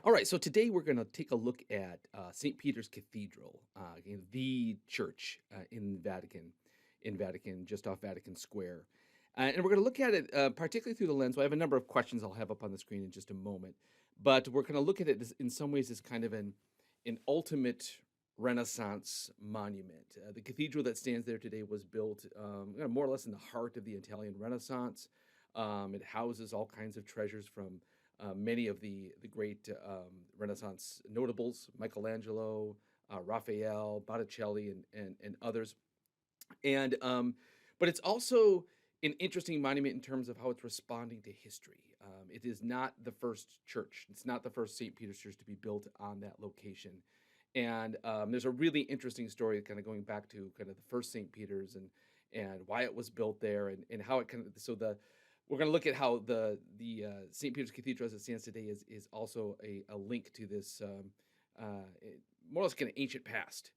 All right, so today we're going to take a look at St. Peter's Cathedral, the church in Vatican, just off Vatican Square. And we're going to look at it particularly through the lens. Well, I have a number of questions I'll have up on the screen in just a moment, but we're going to look at it in some ways as kind of an ultimate Renaissance monument. The cathedral that stands there today was built more or less in the heart of the Italian Renaissance. It houses all kinds of treasures from many of the great Renaissance notables, Michelangelo, Raphael, Botticelli, and others. And but it's also an interesting monument in terms of how it's responding to history. It is not the first church. It's not the first St. Peter's Church to be built on that location. And there's a really interesting story, kind of going back to kind of the first St. Peter's and why it was built there and how it kind of so the we're going to look at how the St. Peter's Cathedral as it stands today is also a link to this more or less kind of ancient past,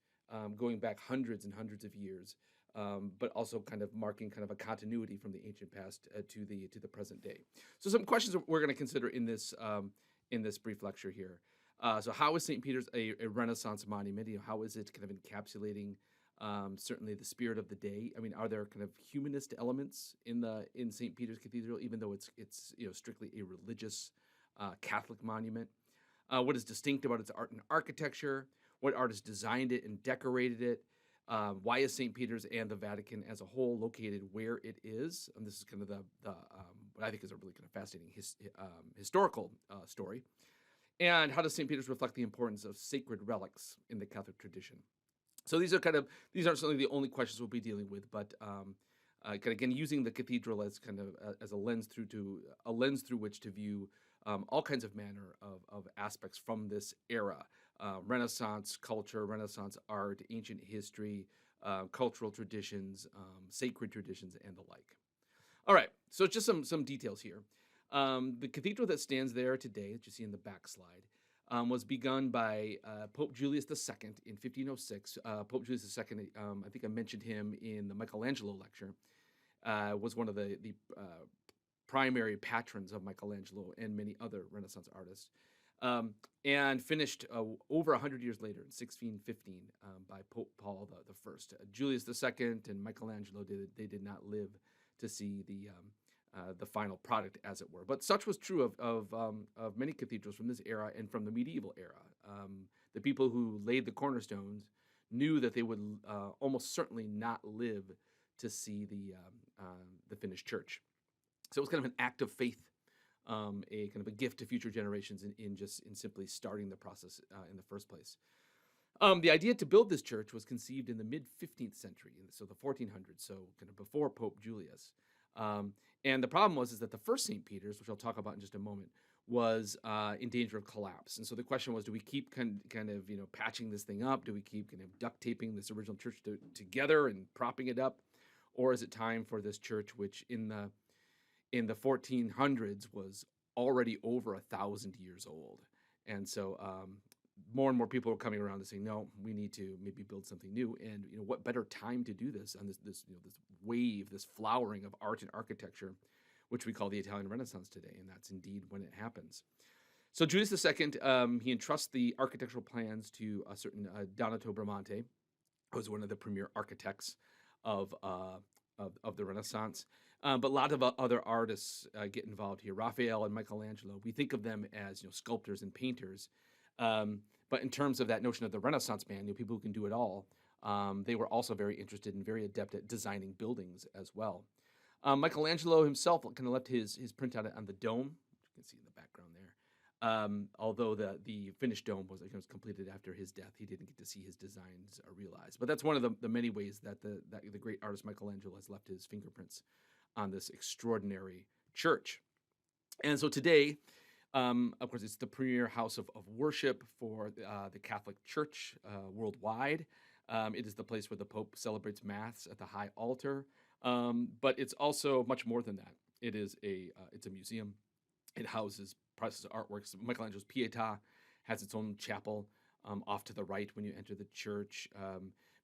going back hundreds and hundreds of years, but also kind of marking kind of a continuity from the ancient past to the present day. So some questions that we're going to consider in this brief lecture here. So how is St. Peter's a Renaissance monument? How is it kind of encapsulating certainly the spirit of the day? I mean, are there kind of humanist elements in St. Peter's Cathedral, even though it's strictly a religious Catholic monument? What is distinct about its art and architecture? What artists designed it and decorated it? Why is St. Peter's and the Vatican as a whole located where it is? And this is kind of the what I think is a really kind of fascinating historical story. And how does St. Peter's reflect the importance of sacred relics in the Catholic tradition? So these aren't certainly the only questions we'll be dealing with, but again, using the cathedral as kind of as a lens through which to view all kinds of manner of aspects from this era: Renaissance culture, Renaissance art, ancient history, cultural traditions, sacred traditions, and the like. All right, so just some details here. The cathedral that stands there today, that you see in the backslide, was begun by Pope Julius II in 1506. Pope Julius II, I think I mentioned him in the Michelangelo lecture, was one of the primary patrons of Michelangelo and many other Renaissance artists, and finished over 100 years later in 1615 by Pope Paul the First. Julius II and Michelangelo did not live to see the final product, as it were. But such was true of many cathedrals from this era and from the medieval era. The people who laid the cornerstones knew that they would almost certainly not live to see the finished church. So it was kind of an act of faith, a kind of a gift to future generations in simply starting the process in the first place. The idea to build this church was conceived in the mid 15th century, so the 1400s, so kind of before Pope Julius. And the problem was that the first St. Peter's, which I'll talk about in just a moment, was in danger of collapse. And so the question was, do we keep kind of patching this thing up? Do we keep kind of duct taping this original church together and propping it up, or is it time for this church, which in the 1400s was already over 1,000 years old? And so more and more people were coming around and saying, no, we need to maybe build something new. And what better time to do this on this wave, this flowering of art and architecture, which we call the Italian Renaissance today, and that's indeed when it happens. So Julius II, he entrusts the architectural plans to a certain Donato Bramante, who was one of the premier architects of the Renaissance. But a lot of other artists get involved here. Raphael and Michelangelo, we think of them as sculptors and painters. But in terms of that notion of the Renaissance man, people who can do it all, they were also very interested and very adept at designing buildings as well. Michelangelo himself kind of left his print on the dome, which you can see in the background there. Although the finished dome was completed after his death, he didn't get to see his designs realized. But that's one of the many ways that the great artist Michelangelo has left his fingerprints on this extraordinary church. And so today, of course, it's the premier house of worship for the Catholic Church worldwide. It is the place where the Pope celebrates Mass at the high altar. But it's also much more than that. It's a museum. It houses priceless artworks. Michelangelo's Pietà has its own chapel off to the right when you enter the church.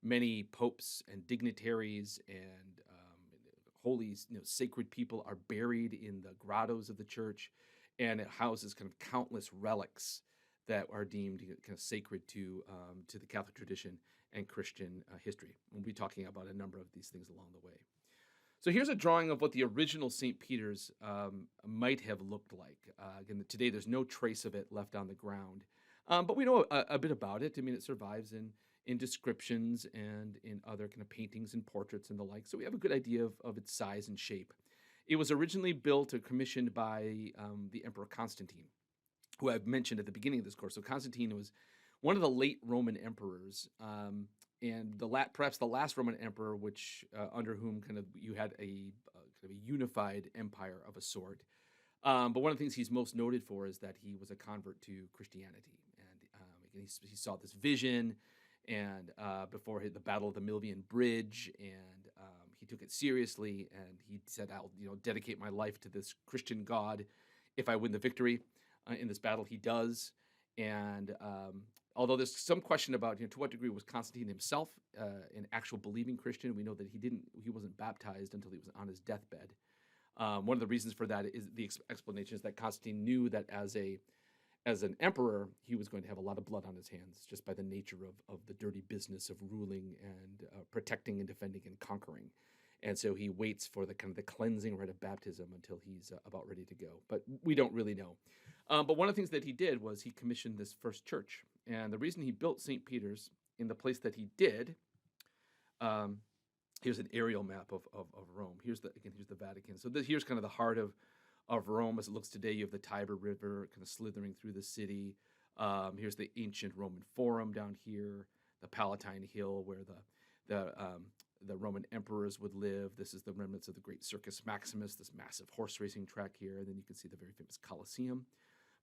Many popes and dignitaries and holy, sacred people are buried in the grottos of the church, and it houses kind of countless relics that are deemed kind of sacred to the Catholic tradition and Christian history. We'll be talking about a number of these things along the way. So here's a drawing of what the original St. Peter's might have looked like. Again, today there's no trace of it left on the ground, but we know a bit about it. I mean, it survives in descriptions and in other kind of paintings and portraits and the like. So we have a good idea of its size and shape. It was originally built or commissioned by the Emperor Constantine, who I've mentioned at the beginning of this course. So Constantine was one of the late Roman emperors, and perhaps the last Roman emperor, which under whom kind of you had a kind of a unified empire of a sort. But one of the things he's most noted for is that he was a convert to Christianity, and he saw this vision, and before the Battle of the Milvian Bridge, and he took it seriously, and he said, "I'll dedicate my life to this Christian God if I win the victory in this battle." He does, and although there's some question about to what degree was Constantine himself an actual believing Christian, we know that he wasn't baptized until he was on his deathbed. One of the reasons for that is the explanation is that Constantine knew that as an emperor, he was going to have a lot of blood on his hands just by the nature of the dirty business of ruling and protecting and defending and conquering. And so he waits for the kind of the cleansing rite of baptism until he's about ready to go. But we don't really know. But one of the things that he did was he commissioned this first church. And the reason he built St. Peter's in the place that he did, here's an aerial map of Rome. Here's the Vatican. So here's kind of the heart of Rome as it looks today. You have the Tiber River kind of slithering through the city. Here's the ancient Roman Forum down here, the Palatine Hill where the Roman emperors would live. This is the remnants of the great Circus Maximus, this massive horse racing track here. And then you can see the very famous Colosseum.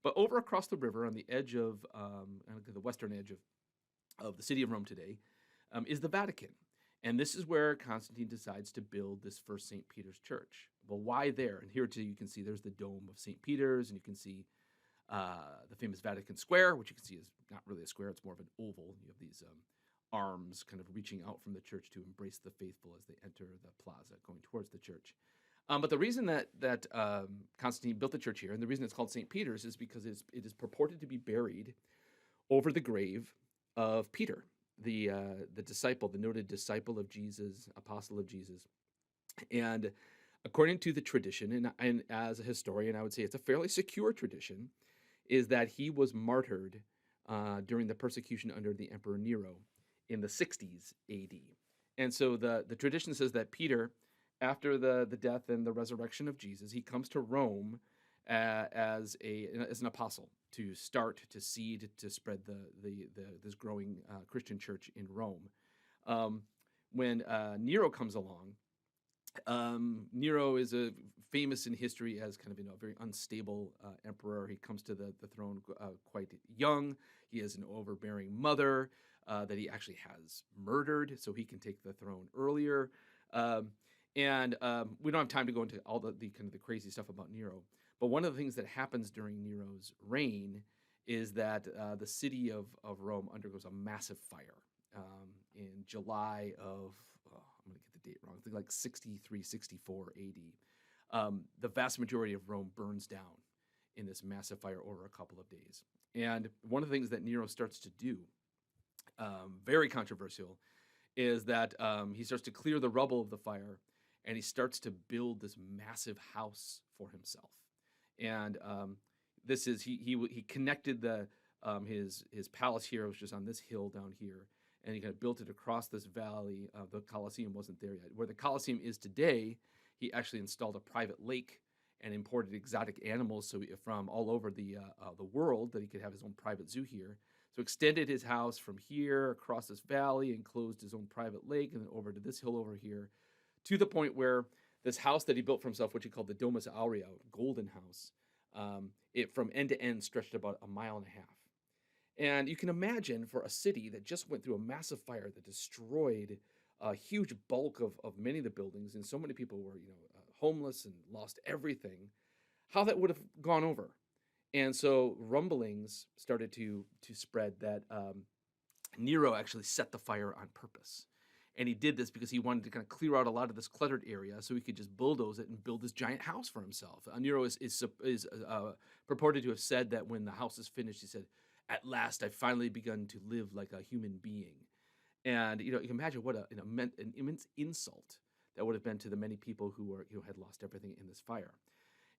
But over across the river on the edge of the western edge of the city of Rome today is the Vatican. And this is where Constantine decides to build this first St. Peter's church. Well, why there? And here too you can see there's the dome of St. Peter's, and you can see the famous Vatican Square, which you can see is not really a square, it's more of an oval. You have these arms kind of reaching out from the church to embrace the faithful as they enter the plaza going towards the church. But the reason that Constantine built the church here, and the reason it's called St. Peter's, is because it is purported to be buried over the grave of Peter, the disciple, the noted disciple of Jesus, apostle of Jesus. And according to the tradition, and as a historian, I would say it's a fairly secure tradition, is that he was martyred during the persecution under the Emperor Nero in the 60s AD. And so the tradition says that Peter, after the death and the resurrection of Jesus, he comes to Rome as an apostle to seed, to spread this growing Christian church in Rome. When Nero comes along, Nero is famous in history as kind of a very unstable emperor. He comes to the throne quite young. He has an overbearing mother that he actually has murdered, so he can take the throne earlier. And we don't have time to go into all the kind of the crazy stuff about Nero. But one of the things that happens during Nero's reign is that the city of Rome undergoes a massive fire in July of, I'm going to get the date wrong, I think like 63, 64 AD. The vast majority of Rome burns down in this massive fire over a couple of days. And one of the things that Nero starts to do, very controversial, is that he starts to clear the rubble of the fire, and he starts to build this massive house for himself. And this is he connected his palace here, which is on this hill down here, and he kind of built it across this valley. The Colosseum wasn't there yet. Where the Colosseum is today, he actually installed a private lake and imported exotic animals from all over the world, that he could have his own private zoo here. So extended his house from here across this valley and closed his own private lake, and then over to this hill over here, to the point where this house that he built for himself, which he called the Domus Aurea, Golden House, it from end to end stretched about 1.5 miles. And you can imagine, for a city that just went through a massive fire that destroyed a huge bulk of many of the buildings, and so many people were homeless and lost everything, how that would have gone over. And so rumblings started to spread that Nero actually set the fire on purpose. And he did this because he wanted to kind of clear out a lot of this cluttered area so he could just bulldoze it and build this giant house for himself. Nero is purported to have said that when the house is finished, he said, At last, I've finally begun to live like a human being. And you can imagine what an immense insult that would have been to the many people who were had lost everything in this fire.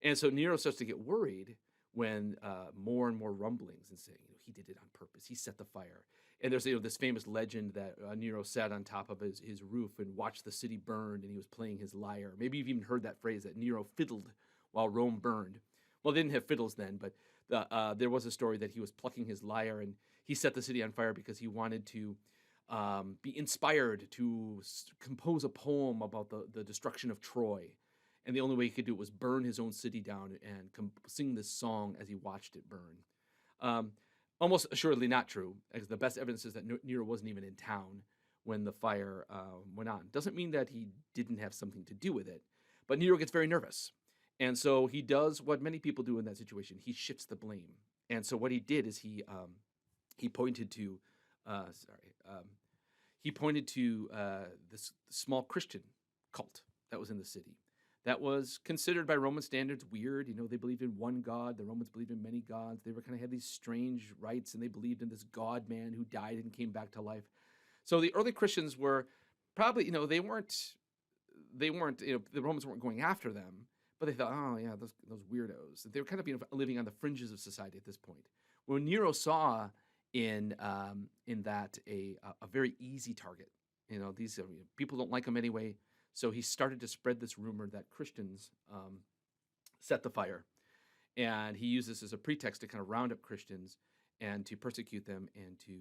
And so Nero starts to get worried when more and more rumblings and saying, he did it on purpose. He set the fire. And there's this famous legend that Nero sat on top of his roof and watched the city burn, and he was playing his lyre. Maybe you've even heard that phrase that Nero fiddled while Rome burned. Well, they didn't have fiddles then, but there was a story that he was plucking his lyre, and he set the city on fire because he wanted to be inspired to compose a poem about the destruction of Troy. And the only way he could do it was burn his own city down and sing this song as he watched it burn. Almost assuredly not true, as the best evidence is that Nero wasn't even in town when the fire went on. Doesn't mean that he didn't have something to do with it, but Nero gets very nervous. And so he does what many people do in that situation. He shifts the blame. And so what he did is he pointed to this small Christian cult that was in the city. That was considered by Roman standards weird. They believed in one God. The Romans believed in many gods. They were kind of had these strange rites, and they believed in this God man who died and came back to life. So the early Christians were probably, they weren't, the Romans weren't going after them, but they thought, oh yeah, those weirdos. They were kind of living on the fringes of society at this point. When Nero saw in that a very easy target, these people don't like him anyway. So he started to spread this rumor that Christians set the fire. And he used this as a pretext to kind of round up Christians and to persecute them and to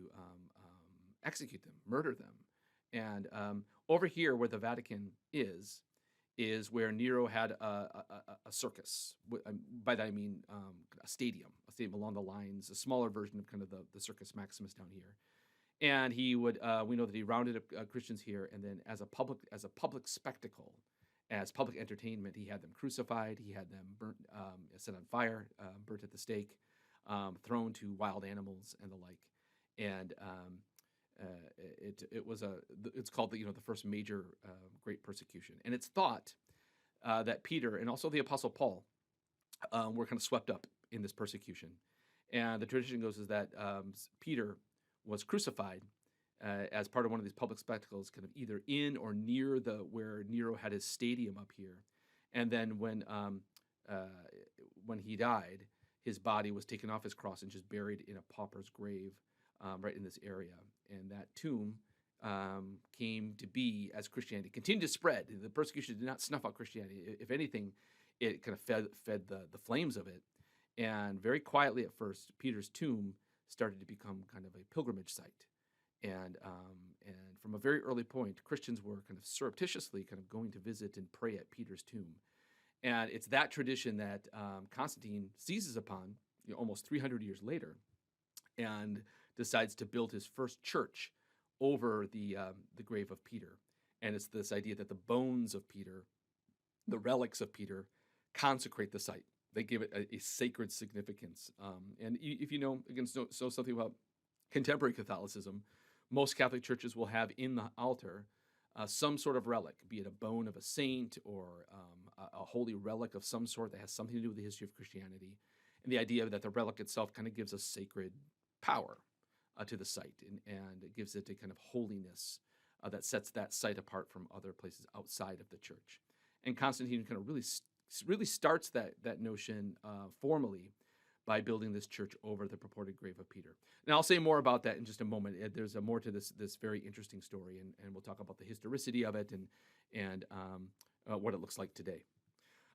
execute them, murder them. And over here where the Vatican is where Nero had a circus. By that I mean a stadium along the lines, a smaller version of kind of the Circus Maximus down here. And he would, we know that he rounded up Christians here, and then as a public spectacle, as public entertainment, he had them crucified, he had them burnt, set on fire, burnt at the stake, thrown to wild animals and the like. And it's called the first major great persecution. And it's thought that Peter and also the Apostle Paul were kind of swept up in this persecution. And the tradition goes is that Peter was crucified as part of one of these public spectacles, kind of either in or near where Nero had his stadium up here. And then when he died, his body was taken off his cross and just buried in a pauper's grave right in this area. And that tomb came to be as Christianity continued to spread. The persecution did not snuff out Christianity. If anything, it kind of fed the flames of it. And very quietly at first, Peter's tomb started to become kind of a pilgrimage site. And from a very early point, Christians were kind of surreptitiously kind of going to visit and pray at Peter's tomb. And it's that tradition that Constantine seizes upon almost 300 years later and decides to build his first church over the grave of Peter. And it's this idea that the bones of Peter, the relics of Peter, consecrate the site. They give it a sacred significance. And if know something about contemporary Catholicism, most Catholic churches will have in the altar some sort of relic, be it a bone of a saint or a holy relic of some sort that has something to do with the history of Christianity. And the idea that the relic itself kind of gives a sacred power to the site, and it gives it a kind of holiness that sets that site apart from other places outside of the church. And Constantine kind of really starts that notion formally by building this church over the purported grave of Peter. And I'll say more about that in just a moment. There's more to this very interesting story, and we'll talk about the historicity of it and what it looks like today.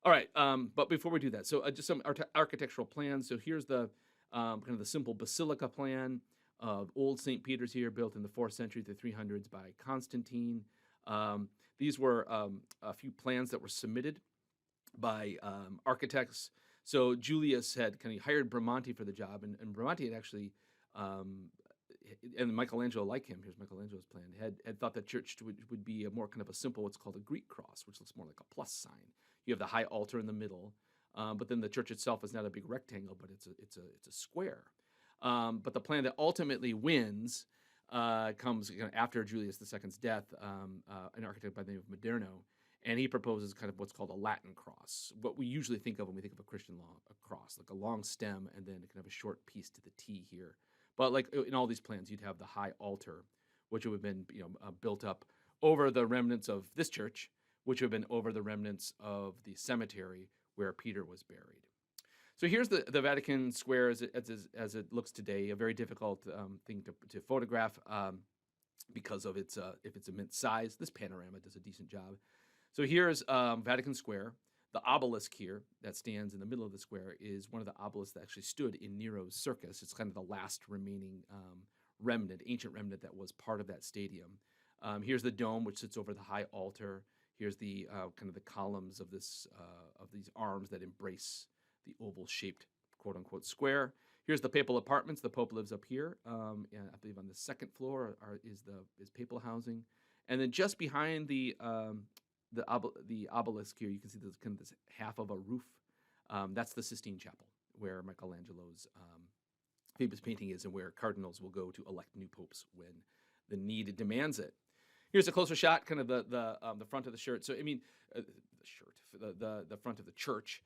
All right, but before we do that, so just some architectural plans. So here's the kind of the simple basilica plan of Old St. Peter's here, built in the 4th century to the 300s by Constantine. These were a few plans that were submitted by architects. So Julius had kind of hired Bramante for the job, and Bramante had actually, and Michelangelo, like him, here's Michelangelo's plan, had thought that church would be a more kind of a simple, what's called a Greek cross, which looks more like a plus sign. You have the high altar in the middle, but then the church itself is not a big rectangle, but it's a square. But the plan that ultimately wins comes after Julius II's death, an architect by the name of Maderno, and he proposes kind of what's called a Latin cross, what we usually think of when we think of a Christian cross, like a long stem and then kind of a short piece to the T here. But like in all these plans, you'd have the high altar, which would have been built up over the remnants of this church, which would have been over the remnants of the cemetery where Peter was buried. So here's the Vatican Square as it looks today, a very difficult thing to photograph because of its immense size. This panorama does a decent job. So here's Vatican Square. The obelisk here that stands in the middle of the square is one of the obelisks that actually stood in Nero's circus. It's kind of the last remaining ancient remnant that was part of that stadium. Here's the dome, which sits over the high altar. Here's the kind of the columns of these arms that embrace the oval-shaped quote-unquote square. Here's the Papal Apartments. The Pope lives up here. And I believe on the second floor is papal housing. And then just behind the obelisk here, you can see there's kind of this half of a roof. That's the Sistine Chapel, where Michelangelo's famous painting is, and where cardinals will go to elect new popes when the need demands it. Here's a closer shot, kind of the front of the shirt. So I mean, the front of the church.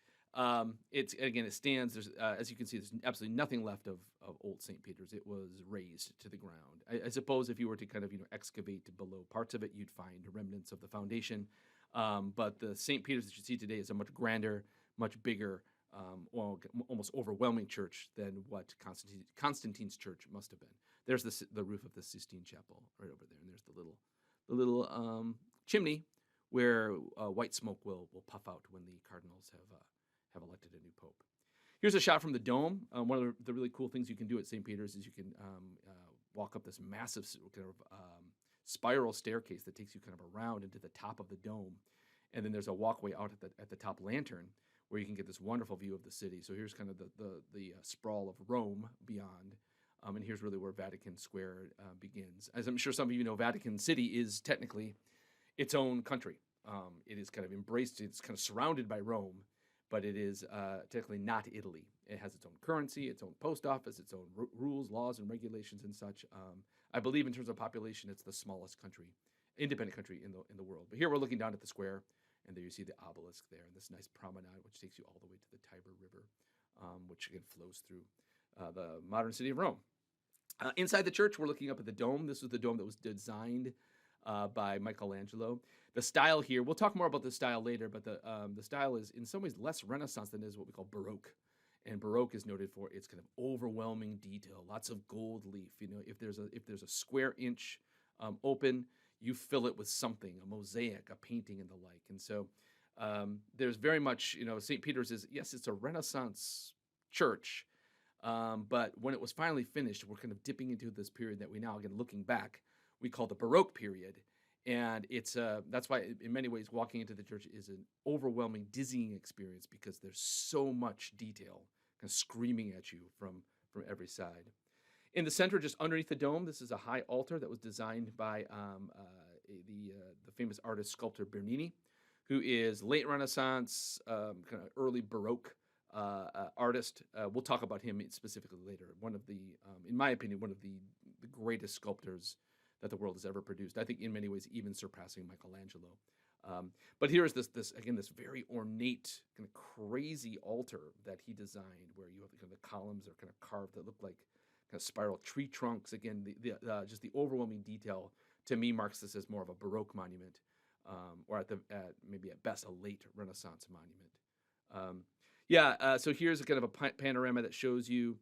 It stands. There's as you can see, there's absolutely nothing left of old St. Peter's. It was razed to the ground. I suppose if you were to kind of excavate below parts of it, you'd find remnants of the foundation. But the St. Peter's that you see today is a much grander, much bigger, almost overwhelming church than what Constantine's church must have been. There's the roof of the Sistine Chapel right over there, and there's the little chimney where white smoke will puff out when the cardinals have elected a new pope. Here's a shot from the dome. One of the really cool things you can do at St. Peter's is you can walk up this massive kind of spiral staircase that takes you kind of around into the top of the dome, and then there's a walkway out at the top lantern where you can get this wonderful view of the city. So here's kind of the sprawl of Rome beyond, and here's really where Vatican Square begins. As I'm sure some of you know, Vatican City is technically its own country. It is kind of embraced. It's kind of surrounded by Rome, but it is technically not Italy. It has its own currency, its own post office, its own rules, laws, and regulations and such. I believe in terms of population, it's the smallest independent country in the world. But here we're looking down at the square, and there you see the obelisk there, and this nice promenade, which takes you all the way to the Tiber River, which again flows through the modern city of Rome. Inside the church, we're looking up at the dome. This was the dome that was designed by Michelangelo. The style here, we'll talk more about the style later, but the style is in some ways less Renaissance than is what we call Baroque. And Baroque is noted for its kind of overwhelming detail, lots of gold leaf. If there's a square inch open, you fill it with something, a mosaic, a painting, and the like. And so there's very much, St. Peter's is, yes, it's a Renaissance church, but when it was finally finished, we're kind of dipping into this period that we now, again, looking back, we call the Baroque period. And it's that's why, in many ways, walking into the church is an overwhelming, dizzying experience because there's so much detail kind of screaming at you from every side. In the center, just underneath the dome, this is a high altar that was designed by the famous artist sculptor Bernini, who is late Renaissance, kind of early Baroque artist. We'll talk about him specifically later. One of in my opinion, one of the greatest sculptors that the world has ever produced. I think in many ways even surpassing Michelangelo. But here is this very ornate, kind of crazy altar that he designed, where you have the columns are kind of carved that look like kind of spiral tree trunks. Again, just the overwhelming detail to me marks this as more of a Baroque monument, or maybe at best a late Renaissance monument. So here's a kind of a panorama that shows you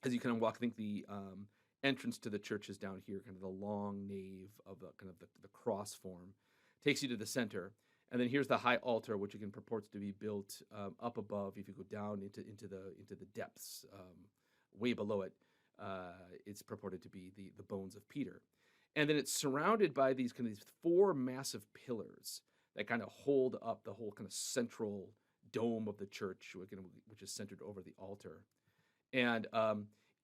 as you kind of walk. I think the entrance to the church is down here, kind of the long nave of the cross form, takes you to the center, and then here's the high altar, which again purports to be built up above. If you go down into the depths, way below it, it's purported to be the bones of Peter, and then it's surrounded by these four massive pillars that kind of hold up the whole kind of central dome of the church, which is centered over the altar, and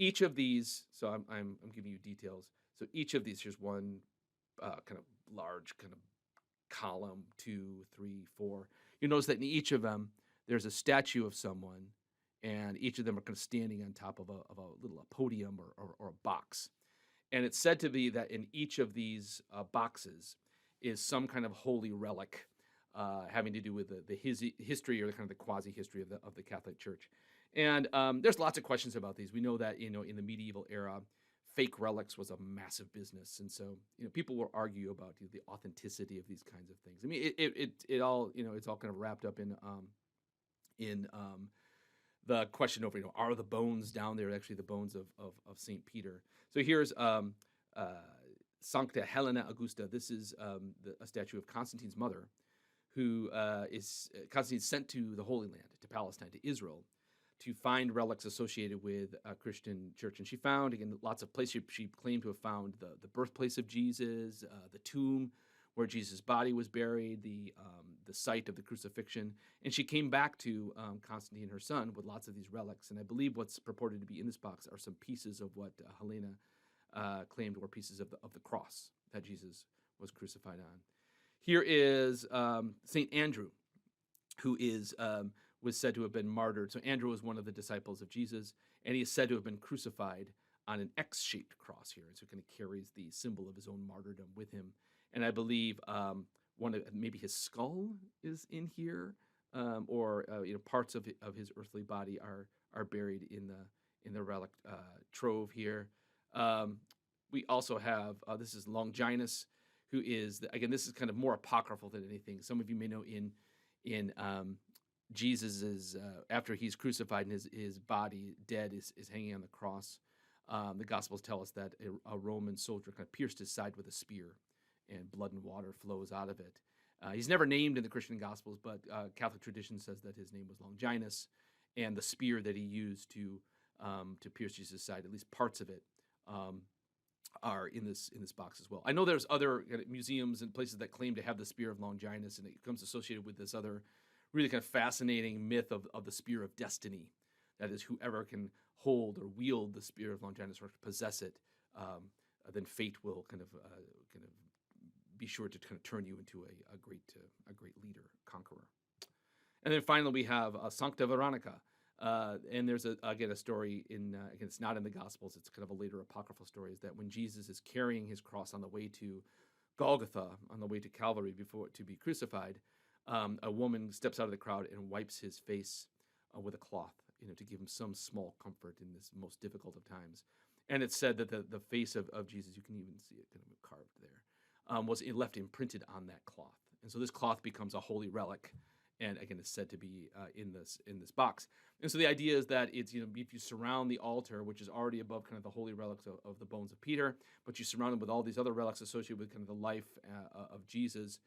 each of these, so I'm giving you details. So each of these, here's one kind of large kind of column, 2, 3, 4. You notice that in each of them, there's a statue of someone, and each of them are kind of standing on top of a little podium or a box. And it's said to be that in each of these boxes is some kind of holy relic having to do with the history or the kind of the quasi-history of the Catholic Church. And there's lots of questions about these. We know that, you know, in the medieval era, fake relics was a massive business, and so, you know, people will argue about, you know, the authenticity of these kinds of things. I mean, it all, you know, it's all kind of wrapped up in the question of, you know, are the bones down there actually the bones of Saint Peter? So here's uh, Sancta Helena Augusta. This is a statue of Constantine's mother, who is Constantine sent to the Holy Land, to Palestine, to Israel, to find relics associated with a Christian church. And she found, again, lots of places. She claimed to have found the birthplace of Jesus, the tomb where Jesus' body was buried, the site of the crucifixion. And she came back to Constantine, her son, with lots of these relics. And I believe what's purported to be in this box are some pieces of what Helena claimed were pieces of the cross that Jesus was crucified on. Here is St. Andrew, who was said to have been martyred. So Andrew was one of the disciples of Jesus, and he is said to have been crucified on an X-shaped cross here. And so it kind of carries the symbol of his own martyrdom with him. And I believe maybe his skull is in here, or you know, parts of his earthly body are buried in the relic trove here. We also have this is Longinus, who is again, this is kind of more apocryphal than anything. Some of you may know in Jesus's after he's crucified and his body dead is hanging on the cross. The Gospels tell us that a Roman soldier kind of pierced his side with a spear, and blood and water flows out of it. He's never named in the Christian Gospels, but Catholic tradition says that his name was Longinus, and the spear that he used to pierce Jesus' side, at least parts of it, are in this box as well. I know there's other museums and places that claim to have the spear of Longinus, and it becomes associated with this other really kind of fascinating myth of the spear of destiny. That is, whoever can hold or wield the spear of Longinus or possess it, then fate will kind of be sure to kind of turn you into a great leader, conqueror. And then finally we have Sancti Veronica. And there's again a story again, it's not in the Gospels, it's kind of a later apocryphal story, is that when Jesus is carrying his cross on the way to Golgotha, on the way to Calvary to be crucified, a woman steps out of the crowd and wipes his face with a cloth, you know, to give him some small comfort in this most difficult of times. And it's said that the face of Jesus, you can even see it kind of carved there, was left imprinted on that cloth. And so this cloth becomes a holy relic, and again, it's said to be in this box. And so the idea is that it's, you know, if you surround the altar, which is already above kind of the holy relics of the bones of Peter, but you surround it with all these other relics associated with kind of the life of Jesus,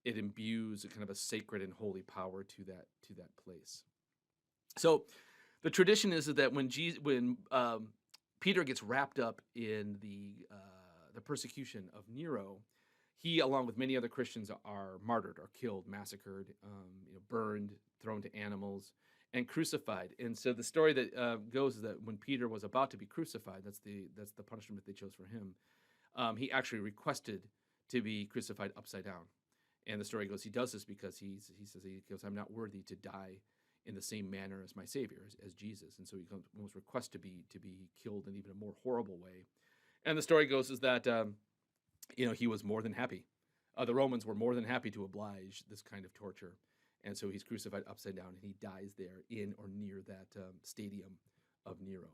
it imbues a kind of a sacred and holy power to that place. So the tradition is that when Peter gets wrapped up in the persecution of Nero, he, along with many other Christians, are martyred, or killed, massacred, you know, burned, thrown to animals, and crucified. And so the story that goes is that when Peter was about to be crucified, that's the punishment they chose for him. He actually requested to be crucified upside down. And the story goes, he does this because he goes, I'm not worthy to die in the same manner as my Savior, as Jesus. And so he almost requests to be killed in even a more horrible way. And the story goes is that you know, he was more than happy. The Romans were more than happy to oblige this kind of torture. And so he's crucified upside down, and he dies there in or near that stadium of Nero.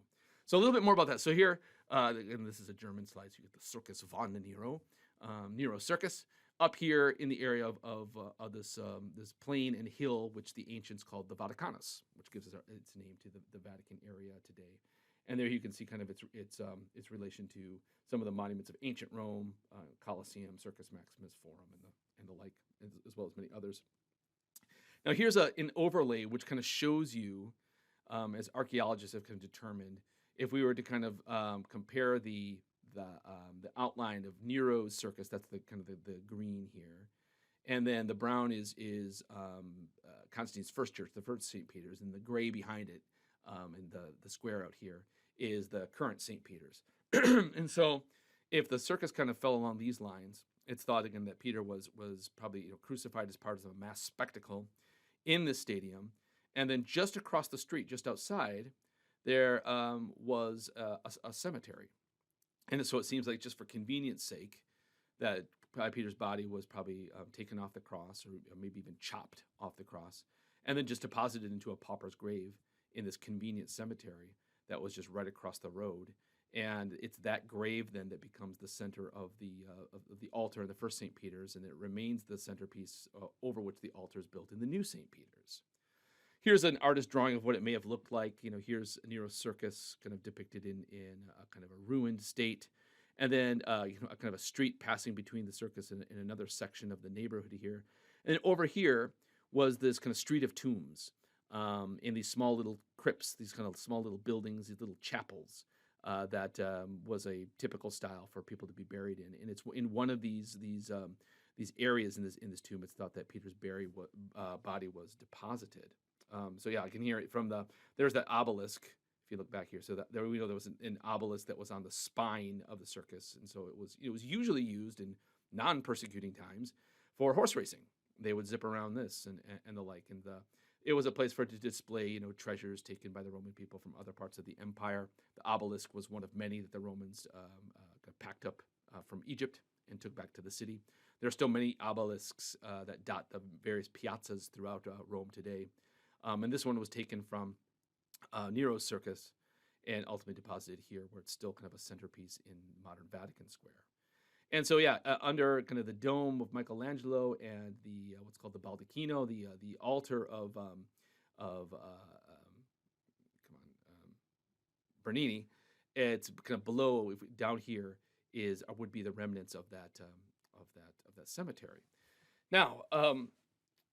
So a little bit more about that. So here, and this is a German slide, so you get the Circus von Nero, Nero Circus, up here in the area of this plain and hill, which the ancients called the Vaticanus, which gives its name to the Vatican area today. And there you can see kind of its relation to some of the monuments of ancient Rome, Colosseum, Circus Maximus, Forum, and the like, as well as many others. Now here's an overlay which kind of shows you, as archaeologists have kind of determined, if we were to kind of compare the outline of Nero's circus, that's the kind of the green here, and then the brown is Constantine's first church, the first St. Peter's, and the gray behind it, and the square out here is the current St. Peter's. And so if the circus kind of fell along these lines, it's thought again that Peter was probably, you know, crucified as part of a mass spectacle in this stadium. And then just across the street, just outside, there was a cemetery. And so it seems like, just for convenience sake, that Peter's body was probably taken off the cross, or maybe even chopped off the cross, and then just deposited into a pauper's grave in this convenient cemetery that was just right across the road. And it's that grave then that becomes the center of the altar in the first St. Peter's, and it remains the centerpiece over which the altar is built in the new St. Peter's. Here's an artist drawing of what it may have looked like. Here's Nero's circus kind of depicted in a kind of a ruined state. And then, a kind of a street passing between the circus and another section of the neighborhood here. And over here was this kind of street of tombs in these small little crypts, these kind of small little buildings, these little chapels that was a typical style for people to be buried in. And it's in one of these areas in this tomb. It's thought that Peter's body was deposited. So yeah, I can hear it from there's that obelisk. If you look back here, so that there we know there was an obelisk that was on the spine of the circus, and so it was usually used in non-persecuting times for horse racing. They would zip around this and the like, and it was a place for it to display treasures taken by the Roman people from other parts of the empire. The obelisk was one of many that the Romans got packed up from Egypt and took back to the city. There are still many obelisks that dot the various piazzas throughout Rome today. And this one was taken from Nero's circus and ultimately deposited here, where it's still kind of a centerpiece in modern Vatican Square. And so, yeah, under kind of the dome of Michelangelo and the what's called the baldacchino, the altar of Bernini, it's kind of below. Down here would be the remnants of that cemetery. Now,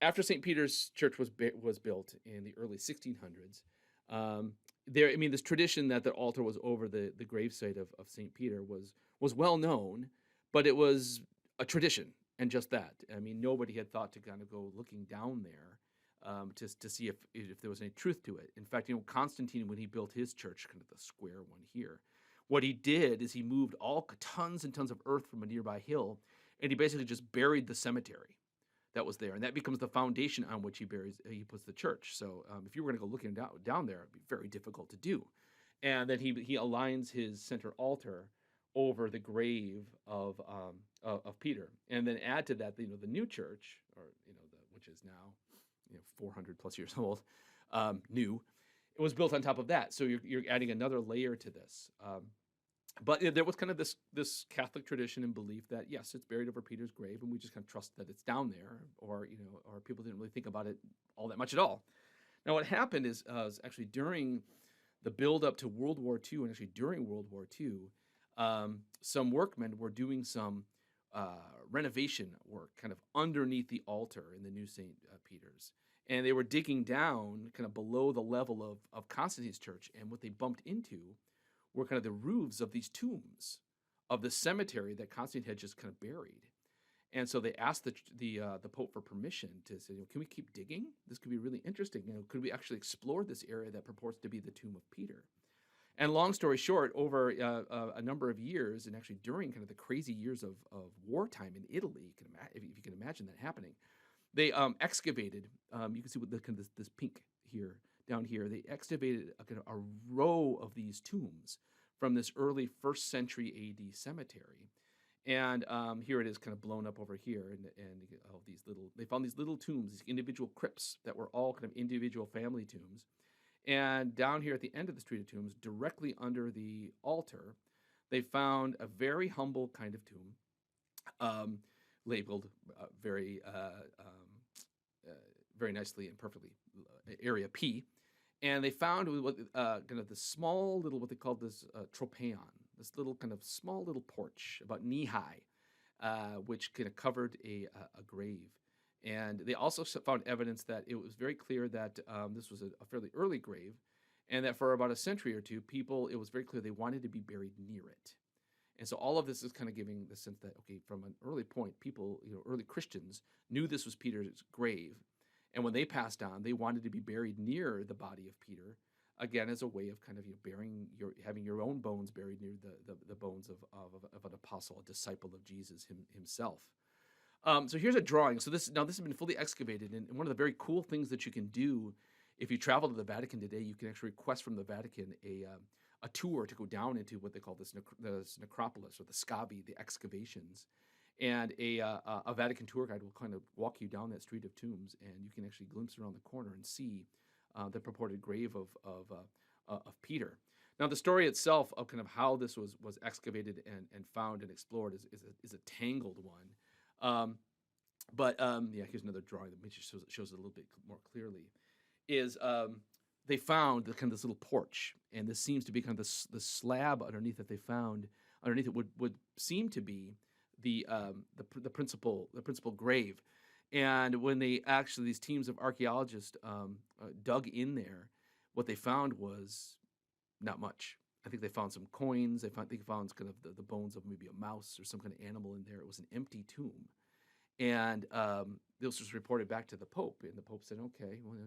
after St. Peter's Church was built in the early 1600s, this tradition that the altar was over the gravesite of St. Peter was well known, but it was a tradition, and just that. Nobody had thought to kind of go looking down there to see if there was any truth to it. In fact, Constantine, when he built his church, kind of the square one here, what he did is he moved all tons and tons of earth from a nearby hill, and he basically just buried the cemetery that was there, and that becomes the foundation on which he puts the church. So if you were going to go looking down there, it'd be very difficult to do. And then he aligns his center altar over the grave of Peter, and then add to that the new church, or which is now 400 plus years old, new. It was built on top of that, so you're adding another layer to this. But there was kind of this Catholic tradition and belief that, yes, it's buried over Peter's grave, and we just kind of trust that it's down there, or people didn't really think about it all that much at all. Now, what happened is actually during the build up to World War II, and actually during World War II, some workmen were doing some renovation work kind of underneath the altar in the new St. Peter's. And they were digging down kind of below the level of Constantine's church, and what they bumped into were kind of the roofs of these tombs of the cemetery that Constantine had just kind of buried. And so they asked the Pope for permission to say, can we keep digging? This could be really interesting. Could we actually explore this area that purports to be the tomb of Peter? And long story short, over a number of years, and actually during kind of the crazy years of wartime in Italy, if you can imagine that happening, they excavated. You can see with this pink here. Down here, they excavated a row of these tombs from this early 1st century AD cemetery, and here it is, kind of blown up over here, and they found these little tombs, these individual crypts that were all kind of individual family tombs, and down here at the end of the Street of Tombs, directly under the altar, they found a very humble kind of tomb, labeled very nicely and perfectly, area P. And they found kind of this small little, what they called this tropeion, this little kind of small little porch about knee high, which kind of covered a grave. And they also found evidence that it was very clear that this was a fairly early grave, and that for about a century or two, it was very clear they wanted to be buried near it. And so all of this is kind of giving the sense that, okay, from an early point, people, early Christians knew this was Peter's grave. And when they passed on, they wanted to be buried near the body of Peter, again, as a way of kind of having your own bones buried near the bones of an apostle, a disciple of Jesus himself. So here's a drawing. So this has been fully excavated, and one of the very cool things that you can do if you travel to the Vatican today, you can actually request from the Vatican a tour to go down into what they call the necropolis, or the scavi, the excavations. And a Vatican tour guide will kind of walk you down that Street of Tombs, and you can actually glimpse around the corner and see the purported grave of Peter. Now, the story itself of kind of how this was excavated and found and explored is a tangled one. Yeah, here's another drawing that shows it a little bit more clearly. Is They found kind of this little porch, and this seems to be kind of the slab underneath that they found. Underneath it would seem to be the principal grave. And when these teams of archaeologists dug in there, what they found was not much. I think they found some coins. They found kind of the bones of maybe a mouse or some kind of animal in there. It was an empty tomb. And this was reported back to the Pope, and the Pope said, "Okay, well,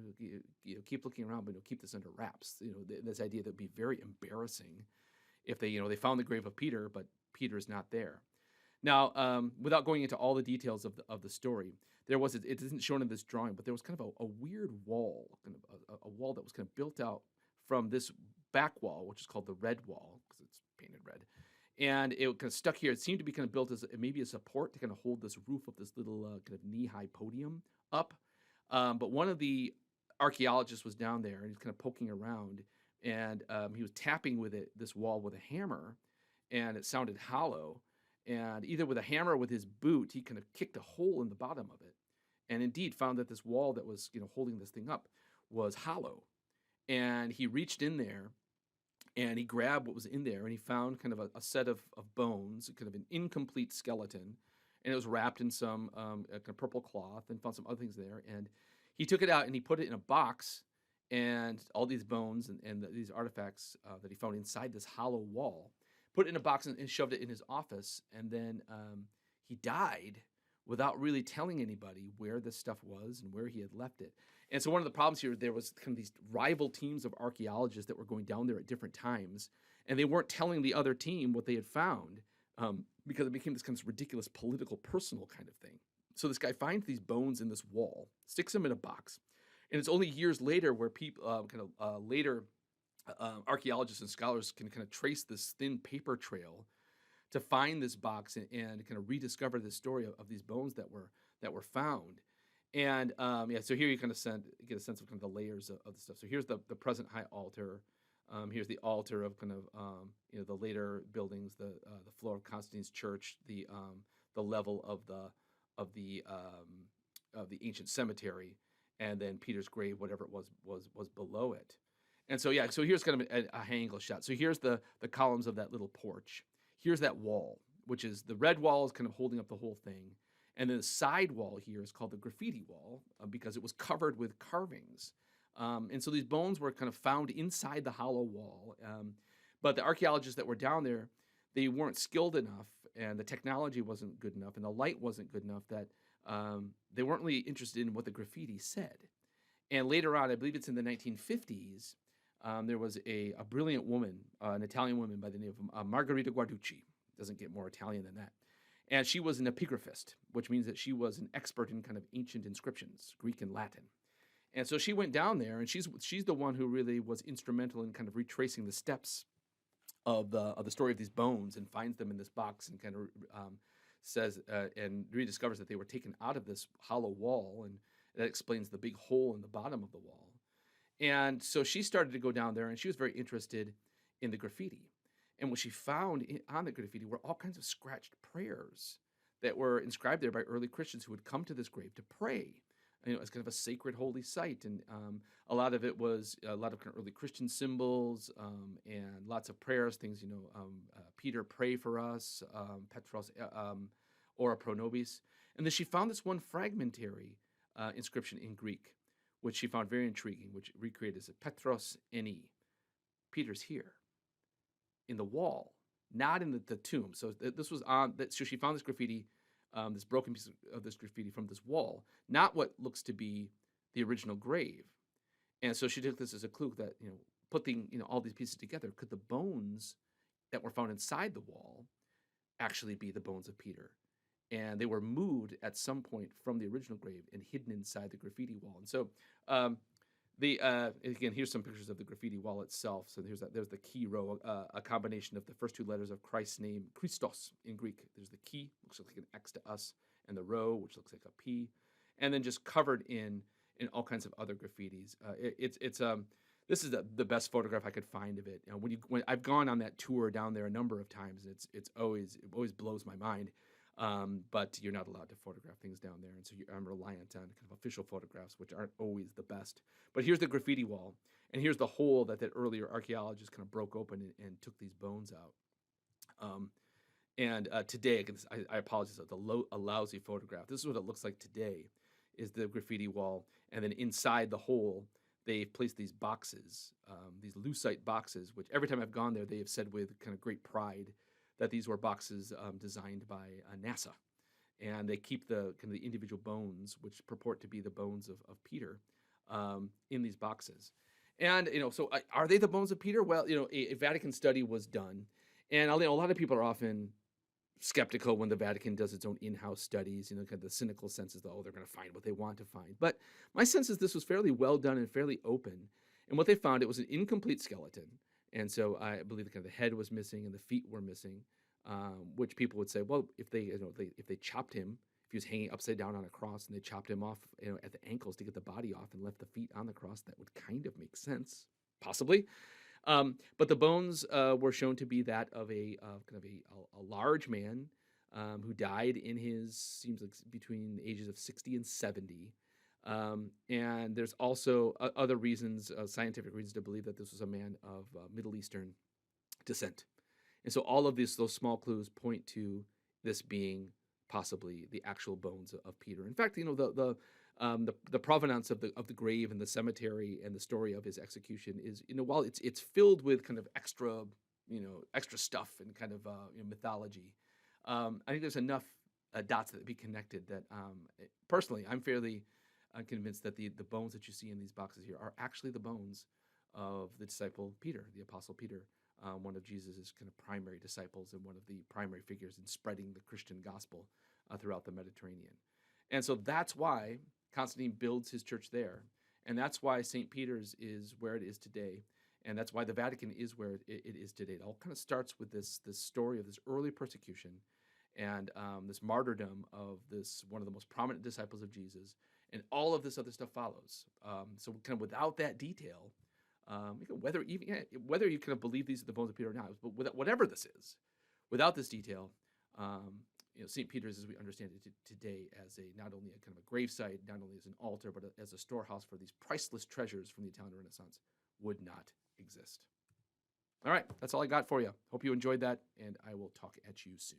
keep looking around, but keep this under wraps." This idea that would be very embarrassing if they found the grave of Peter, but Peter is not there. Now, without going into all the details of the story, it isn't shown in this drawing, but there was kind of a weird wall, kind of a wall that was kind of built out from this back wall, which is called the Red Wall because it's painted red. And it kind of stuck here. It seemed to be kind of built as maybe a support to kind of hold this roof of this little kind of knee-high podium up. But one of the archaeologists was down there, and he's kind of poking around, and he was tapping this wall with a hammer, and it sounded hollow. And either with a hammer or with his boot, he kind of kicked a hole in the bottom of it, and indeed found that this wall that was holding this thing up was hollow. And he reached in there, and he grabbed what was in there, and he found kind of a set of bones, kind of an incomplete skeleton, and it was wrapped in some kind of purple cloth, and found some other things there. And he took it out and he put it in a box, and all these bones and these artifacts that he found inside this hollow wall, put it in a box and shoved it in his office. And then he died without really telling anybody where this stuff was and where he had left it. And so one of the problems here, there was kind of these rival teams of archaeologists that were going down there at different times, and they weren't telling the other team what they had found because it became this kind of ridiculous political, personal kind of thing. So this guy finds these bones in this wall, sticks them in a box, and it's only years later where people later archaeologists and scholars can kind of trace this thin paper trail to find this box and kind of rediscover the story of these bones that were found. And so here you kind of get a sense of kind of the layers of the stuff. So here's the present high altar. Here's the altar of kind of the later buildings, the floor of Constantine's church, the level of the ancient cemetery, and then Peter's grave, whatever it was below it. And so here's kind of a high angle shot. So here's the columns of that little porch. Here's that wall, which is the red wall is kind of holding up the whole thing. And then the side wall here is called the Graffiti Wall because it was covered with carvings. And so these bones were kind of found inside the hollow wall. But the archaeologists that were down there, they weren't skilled enough, and the technology wasn't good enough, and the light wasn't good enough that they weren't really interested in what the graffiti said. And later on, I believe it's in the 1950s, there was a brilliant woman, an Italian woman by the name of Margherita Guarducci. Doesn't get more Italian than that. And she was an epigraphist, which means that she was an expert in kind of ancient inscriptions, Greek and Latin. And so she went down there, and she's the one who really was instrumental in kind of retracing the steps of the story of these bones, and finds them in this box, and kind of says and rediscovers that they were taken out of this hollow wall, and that explains the big hole in the bottom of the wall. And so she started to go down there, and she was very interested in the graffiti. And what she found on the graffiti were all kinds of scratched prayers that were inscribed there by early Christians who would come to this grave to pray. As kind of a sacred, holy site. And a lot of it was a lot of kind of early Christian symbols and lots of prayers, things, Peter, pray for us, Petros, ora pro nobis. And then she found this one fragmentary inscription in Greek, which she found very intriguing, which recreated as Petros eni. Peter's here in the wall, not in the tomb. So this was on that. So she found this graffiti, this broken piece of this graffiti from this wall, not what looks to be the original grave. And so she took this as a clue that, putting all these pieces together, could the bones that were found inside the wall actually be the bones of Peter? And they were moved at some point from the original grave and hidden inside the graffiti wall. And so again, here's some pictures of the graffiti wall itself. So there's the key row, a combination of the first two letters of Christ's name, Christos in Greek. There's the key, looks like an X to us, and the row, which looks like a P, and then just covered in and all kinds of other graffitis. It's this is the best photograph I could find of it. You know, when I've gone on that tour down there a number of times, and it always blows my mind. But you're not allowed to photograph things down there, and so I'm reliant on kind of official photographs, which aren't always the best. But here's the graffiti wall, and here's the hole that earlier archaeologists kind of broke open and took these bones out. And today, again, I apologize, a lousy photograph. This is what it looks like today, is the graffiti wall, and then inside the hole, they've placed these boxes, these lucite boxes, which every time I've gone there, they have said with kind of great pride that these were boxes designed by NASA. And they keep the kind of the individual bones, which purport to be the bones of Peter, in these boxes. And, so are they the bones of Peter? Well, a Vatican study was done. And a lot of people are often skeptical when the Vatican does its own in-house studies, kind of the cynical sense is that, they're going to find what they want to find. But my sense is this was fairly well done and fairly open. And what they found, it was an incomplete skeleton. And so I believe kind of the head was missing and the feet were missing, which people would say, well, if they chopped him, if he was hanging upside down on a cross and they chopped him off at the ankles to get the body off and left the feet on the cross, that would kind of make sense, possibly. But the bones were shown to be that of a kind of a large man who died in seems like between the ages of 60 and 70. And there's also other reasons, scientific reasons, to believe that this was a man of Middle Eastern descent. And so all of those small clues point to this being possibly the actual bones of Peter. In fact, the provenance of the grave and the cemetery and the story of his execution is, while it's filled with kind of extra stuff and kind of mythology. I think there's enough dots that be connected that personally I'm fairly convinced that the bones that you see in these boxes here are actually the bones of the disciple Peter, the Apostle Peter, one of Jesus's kind of primary disciples and one of the primary figures in spreading the Christian gospel throughout the Mediterranean. And so that's why Constantine builds his church there. And that's why St. Peter's is where it is today. And that's why the Vatican is where it is today. It all kind of starts with this story of this early persecution and this martyrdom of this one of the most prominent disciples of Jesus. And all of this other stuff follows. So kind of without that detail, whether you kind of believe these are the bones of Peter or not, but whatever this is, without this detail, St. Peter's, as we understand it today, as not only a kind of a gravesite, not only as an altar, but as a storehouse for these priceless treasures from the Italian Renaissance, would not exist. All right, that's all I got for you. Hope you enjoyed that, and I will talk at you soon.